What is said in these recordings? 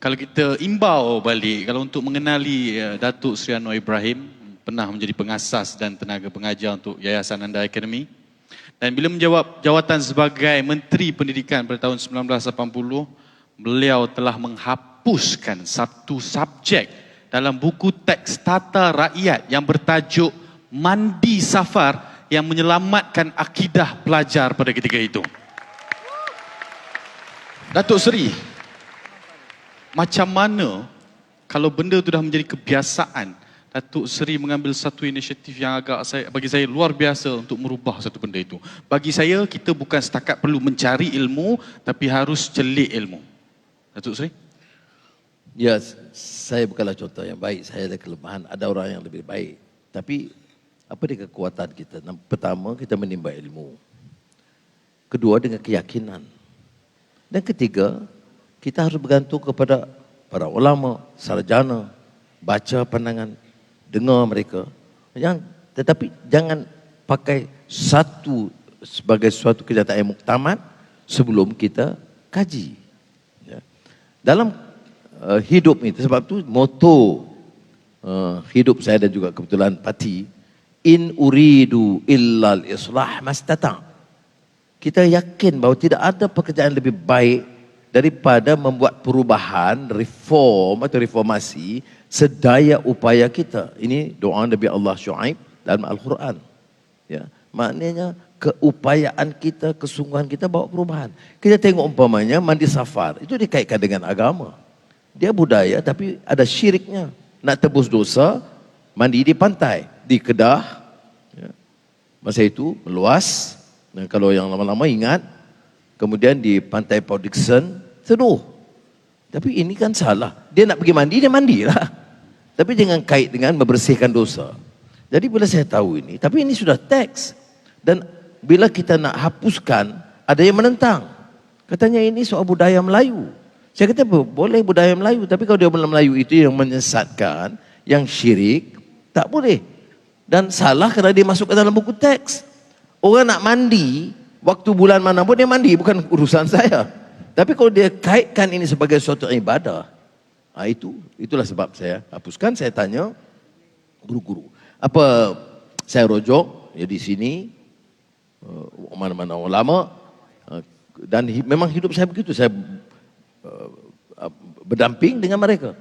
Kalau kita imbau balik, kalau untuk mengenali Datuk Seri Anwar Ibrahim, pernah menjadi pengasas dan tenaga pengajar untuk Yayasan Anda Academy. Dan bila menjawab jawatan sebagai Menteri Pendidikan pada tahun 1980, beliau telah menghapuskan satu subjek dalam buku teks tata rakyat yang bertajuk Mandi Safar yang menyelamatkan akidah pelajar pada ketika itu. Datuk Seri, macam mana kalau benda itu dah menjadi kebiasaan, Datuk Seri mengambil satu inisiatif yang bagi saya luar biasa untuk merubah satu benda itu. Bagi saya, kita bukan setakat perlu mencari ilmu, tapi harus celik ilmu. Datuk Seri? Ya, saya bukanlah contoh yang baik. Saya ada kelemahan, ada orang yang lebih baik. Tapi, apa dia kekuatan kita? Pertama, kita menimba ilmu. Kedua, dengan keyakinan. Dan ketiga, kita harus bergantung kepada para ulama, sarjana, baca pandangan, dengar mereka. Tetapi jangan pakai satu sebagai suatu kenyataan yang muktamad sebelum kita kaji. Ya. Dalam hidup ini, sebab itu moto hidup saya dan juga kebetulan parti, in uridu illal islah mastata'. Kita yakin bahawa tidak ada pekerjaan lebih baik daripada membuat perubahan, reform atau reformasi sedaya upaya kita. Ini doa Nabi Allah Syuaib dalam Al-Quran. Ya, maknanya keupayaan kita, kesungguhan kita bawa perubahan. Kita tengok umpamanya mandi safar, itu dikaitkan dengan agama. Dia budaya tapi ada syiriknya. Nak tebus dosa, mandi di pantai, di Kedah. Ya. Masa itu meluas. Dan kalau yang lama-lama ingat, kemudian di pantai Port Dickson, seduh. Tapi ini kan salah. Dia nak pergi mandi, dia mandilah. Tapi jangan kait dengan membersihkan dosa. Jadi bila saya tahu ini, tapi ini sudah teks. Dan bila kita nak hapuskan, ada yang menentang. Katanya ini soal budaya Melayu. Saya kata boleh budaya Melayu, tapi kalau dia Melayu itu yang menyesatkan, yang syirik, tak boleh. Dan salah kerana dia masuk ke dalam buku teks. Orang nak mandi, waktu bulan mana pun dia mandi, bukan urusan saya. Tapi kalau dia kaitkan ini sebagai suatu ibadah, itulah sebab saya hapuskan. Saya tanya guru-guru. Apa saya rojok ya di sini, mana-mana ulama, dan memang hidup saya begitu. Saya berdamping dengan mereka.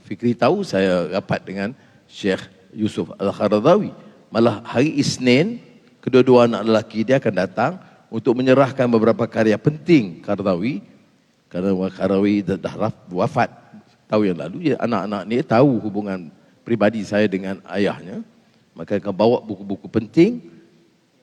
Fikri tahu saya rapat dengan Syekh Yusuf Al-Qaradawi. Malah hari Isnin, kedua-dua anak lelaki dia akan datang untuk menyerahkan beberapa karya penting Qaradawi. Karena Qaradawi dah wafat tahun yang lalu. Anak-anak ni tahu hubungan pribadi saya dengan ayahnya. Maka akan bawa buku-buku penting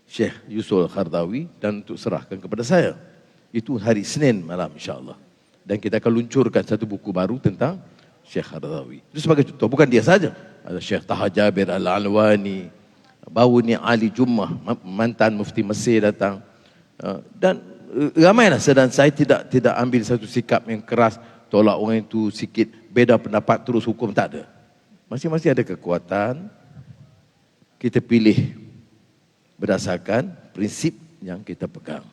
Syekh Yusuf Qaradawi dan untuk serahkan kepada saya. Itu hari Senin malam insyaAllah. Dan kita akan luncurkan satu buku baru tentang Syekh Qaradawi. Itu sebagai contoh, bukan dia saja. Ada Syekh Taha Jabir Al-Alwani, baru ni Ali Jummah, mantan mufti Mesir datang. Dan ramailah dan saya tidak ambil satu sikap yang keras, tolak orang itu sikit, beda pendapat terus hukum, tak ada. Masing-masing ada kekuatan, kita pilih berdasarkan prinsip yang kita pegang.